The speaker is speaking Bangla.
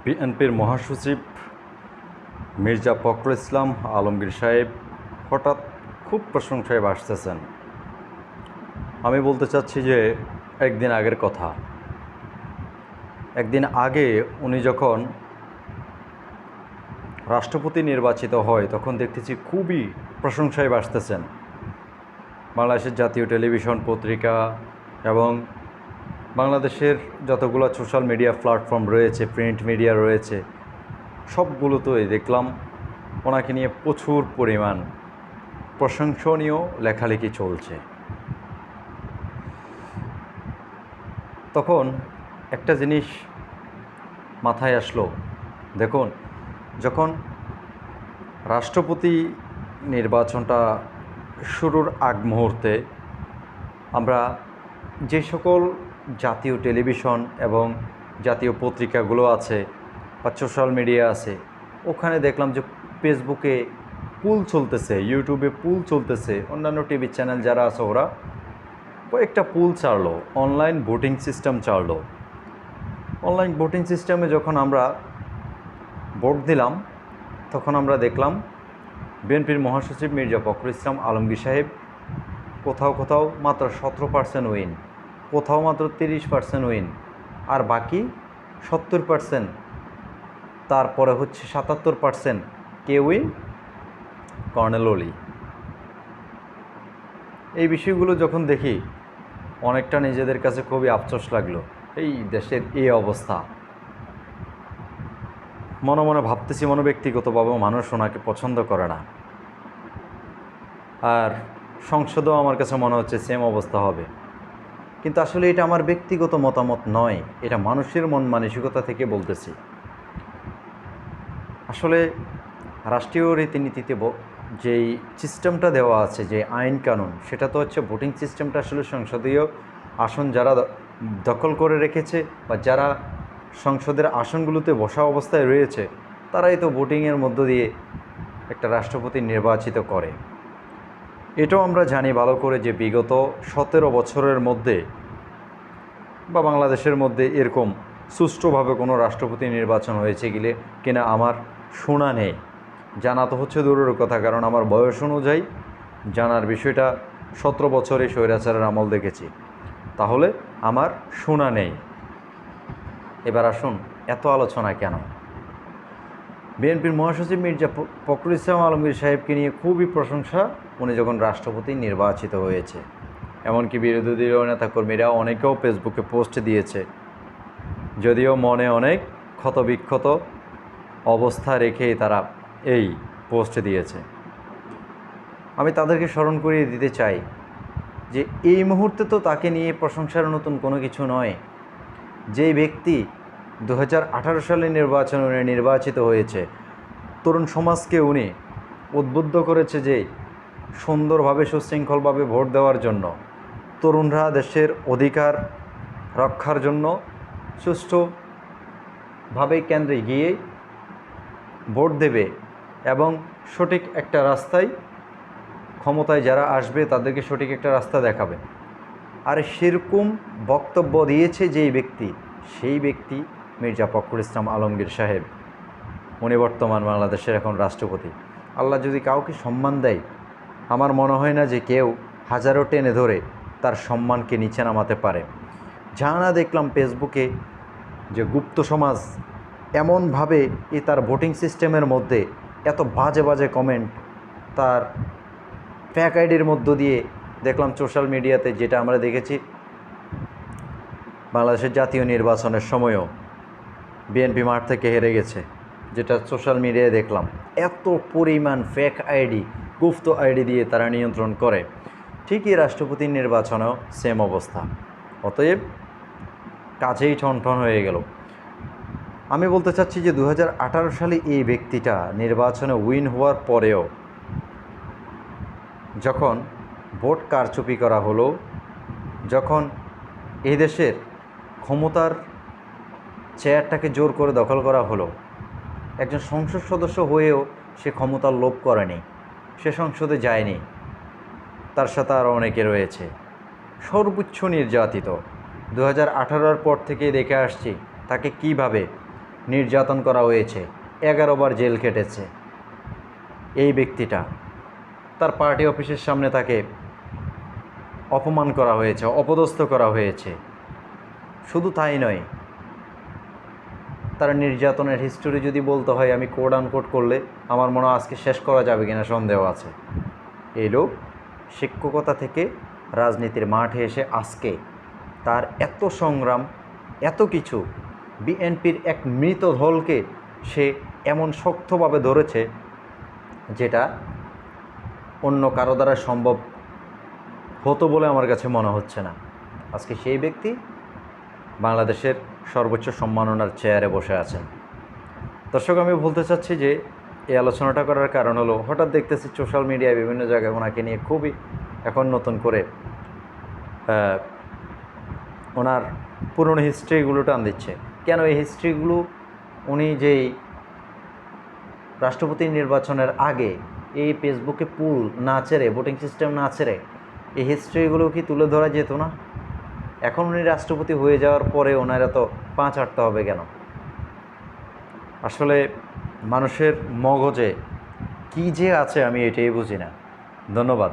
বিএনপির মহাসচিব মির্জা ফখরুল ইসলাম আলমগীর সাহেব হঠাৎ খুব প্রশংসায় ভাসতেছেন। আমি বলতে চাচ্ছি যে একদিন আগের কথা। একদিন আগে উনি যখন রাষ্ট্রপতি নির্বাচিত হয় তখন দেখতেছি খুবই প্রশংসায় ভাসতেছেন। বাংলাদেশের জাতীয় টেলিভিশন পত্রিকা এবং বাংলাদেশের যতগুলো সোশ্যাল মিডিয়া প্ল্যাটফর্ম রয়েছে, প্রিন্ট মিডিয়া রয়েছে, সবগুলোতেই দেখলাম ওনাকে নিয়ে প্রচুর পরিমাণ প্রশংসনীয় লেখালেখি চলছে। তখন একটা জিনিস মাথায় আসলো, দেখুন, যখন রাষ্ট্রপতি নির্বাচনটা শুরুর আগ মুহূর্তে আমরা যে সকল জাতীয় টেলিভিশন এবং জাতীয় পত্রিকাগুলো আছে বা সোশ্যাল মিডিয়া আছে, ওখানে দেখলাম যে ফেসবুকে পুল চলতেছে, ইউটিউবে পুল চলতেছে, অন্যান্য টিভি চ্যানেল যারা আছে ওরা কয়েকটা পুল ছাড়লো, অনলাইন ভোটিং সিস্টেম ছাড়লো। অনলাইন ভোটিং সিস্টেমে যখন আমরা ভোট দিলাম তখন আমরা দেখলাম বিএনপির মহাসচিব মির্জা ফখরুল ইসলাম আলমগীর সাহেব কোথাও কোথাও মাত্র 17% উইন, কোথাও মাত্র 30% উইন, আর বাকি 70%, তারপরে হচ্ছে 77% কে উইন? কর্নেল অলি। এই বিষয়গুলো যখন দেখি অনেকটা নিজেদের কাছে খুবই আফসোস লাগলো। এই দেশের এই অবস্থা, মনে মনে ভাবতেছি ব্যক্তিগতভাবে মানুষ ওনাকে পছন্দ করে না, আর সংসদেও আমার কাছে মনে হচ্ছে সেম অবস্থা হবে। কিন্তু আসলে এটা আমার ব্যক্তিগত মতামত নয়, এটা মানুষের মন মানসিকতা থেকে বলতেছি। আসলে রাষ্ট্রীয় রীতিনীতিতে যেই সিস্টেমটা দেওয়া আছে, যে আইন কানুন, সেটা তো হচ্ছে ভোটিং সিস্টেমটা আসলে সংসদীয় আসন যারা দখল করে রেখেছে বা যারা সংসদের আসনগুলোতে বসা অবস্থায় রয়েছে, তারাই তো ভোটিংয়ের মধ্য দিয়ে একটা রাষ্ট্রপতি নির্বাচিত করে। এটাও আমরা জানি ভালো করে যে বিগত 17 বছরের মধ্যে বা বাংলাদেশের মধ্যে এরকম সুষ্ঠুভাবে কোনো রাষ্ট্রপতি নির্বাচন হয়েছে কিনা আমার শোনা নেই। জানা তো হচ্ছে দূরের কথা, কারণ আমার বয়স অনুযায়ী জানার বিষয়টা 17 বছরে স্বৈরাচারের আমল দেখেছি, তাহলে আমার শোনা নেই। এবার আসুন, এত আলোচনা কেন? বিএনপির মহাসচিব মির্জা ফখরুল ইসলাম আলমগীর সাহেবকে নিয়ে খুবই প্রশংসা উনি যখন রাষ্ট্রপতি নির্বাচিত হয়েছে। এমনকি বিরোধী দলীয় নেতাকর্মীরা অনেকেও ফেসবুকে পোস্ট দিয়েছে, যদিও মনে অনেক ক্ষতবিক্ষত অবস্থা রেখেই তারা এই পোস্ট দিয়েছে। আমি তাদেরকে স্মরণ করিয়ে দিতে চাই যে এই মুহূর্তে তো তাকে নিয়ে প্রশংসার নতুন কোনো কিছু নয়। যেই ব্যক্তি 2018 সালে নির্বাচনে নির্বাচিত হয়েছে, তরুণ সমাজকে উনি উদ্বুদ্ধ করেছে যে সুন্দরভাবে সুশৃঙ্খলভাবে ভোট দেওয়ার জন্য, তরুণরা দেশের অধিকার রক্ষার জন্য সুষ্ঠুভাবে কেন্দ্রে গিয়ে ভোট দেবে এবং সঠিক একটা রাস্তায় ক্ষমতায় যারা আসবে তাদেরকে সঠিক একটা রাস্তা দেখাবে। আর সেরকম বক্তব্য দিয়েছে যেই ব্যক্তি, সেই ব্যক্তি মির্জা ফখরুল ইসলাম আলমগীর সাহেব। উনি বর্তমান বাংলাদেশের এখন রাষ্ট্রপতি। আল্লাহ যদি কাউকে সম্মান দেয়, আমার মনে হয় না যে কেউ হাজারো টেনে ধরে তার সম্মানকে নিচে নামাতে পারে। যা না দেখলাম ফেসবুকে যে গুপ্ত সমাজ এমনভাবে তার ভোটিং সিস্টেমের মধ্যে এত বাজে বাজে কমেন্ট, তার ফ্যাক আইডির মধ্য দিয়ে দেখলাম সোশ্যাল মিডিয়াতে, যেটা আমরা দেখেছি বাংলাদেশের জাতীয় নির্বাচনের সময়ও বিএনপি মাঠ থেকে হেরে গেছে, যেটা সোশ্যাল মিডিয়ায় দেখলাম। এত পরিমাণ ফেক আইডি, গুপ্ত আইডি দিয়ে তারা নিয়ন্ত্রণ করে। ঠিকই রাষ্ট্রপতির নির্বাচনেও সেম অবস্থা। অতএব কাজেই ঠনঠন হয়ে গেল। আমি বলতে চাচ্ছি যে 2018 সালে এই ব্যক্তিটা নির্বাচনে উইন হওয়ার পরেও যখন ভোট কারচুপি করা হলো, যখন এই দেশের ক্ষমতার চেয়ারটাকে জোর করে দখল করা হলো, একজন সংসদ সদস্য হয়েও সে ক্ষমতার লোভ করেনি, সে সংসদে যায়নি। তার সাথে আরও অনেকে রয়েছে। সর্বোচ্চ নির্যাতিত 2018 পর থেকেই দেখে আসছি তাকে কিভাবে নির্যাতন করা হয়েছে, 11 বার জেল কেটেছে এই ব্যক্তিটা। তার পার্টি অফিসের সামনে তাকে অপমান করা হয়েছে, অপদস্থ করা হয়েছে। শুধু তাই নয়, তার নির্যাতনের হিস্টোরি যদি বলতে হয়, আমি কোড আনকোড করলে আমার মনে হয় আজকে শেষ করা যাবে কিনা সন্দেহ আছে। এই লোক শিক্ষকতা থেকে রাজনীতির মাঠে এসে আজকে তার এত সংগ্রাম, এত কিছু, বিএনপির এক মৃত দলকে সে এমন শক্তভাবে ধরেছে যেটা অন্য কারো দ্বারা সম্ভব হতো বলে আমার কাছে মনে হচ্ছে না। আজকে সেই ব্যক্তি বাংলাদেশের সর্বোচ্চ সম্মাননার চেয়ারে বসে আছেন। দর্শক, আমি বলতে চাচ্ছি যে এই আলোচনাটা করার কারণ হলো, হঠাৎ দেখতেছি সোশ্যাল মিডিয়ায় বিভিন্ন জায়গায় ওনাকে নিয়ে খুবই এখন নতুন করে ওনার পুরনো হিস্ট্রিগুলো টান দিচ্ছে। কেন এই হিস্ট্রিগুলো? উনি যেই রাষ্ট্রপতি নির্বাচনের আগে এই ফেসবুকে পুল না ছেড়ে, ভোটিং সিস্টেম না ছেড়ে এই হিস্ট্রিগুলো কি তুলে ধরা যেত না? এখন উনি রাষ্ট্রপতি হয়ে যাওয়ার পরে ওনার এত পা চাটতে হবে কেন? আসলে মানুষের মগজে কী যে আছে আমি এটাই বুঝি না। ধন্যবাদ।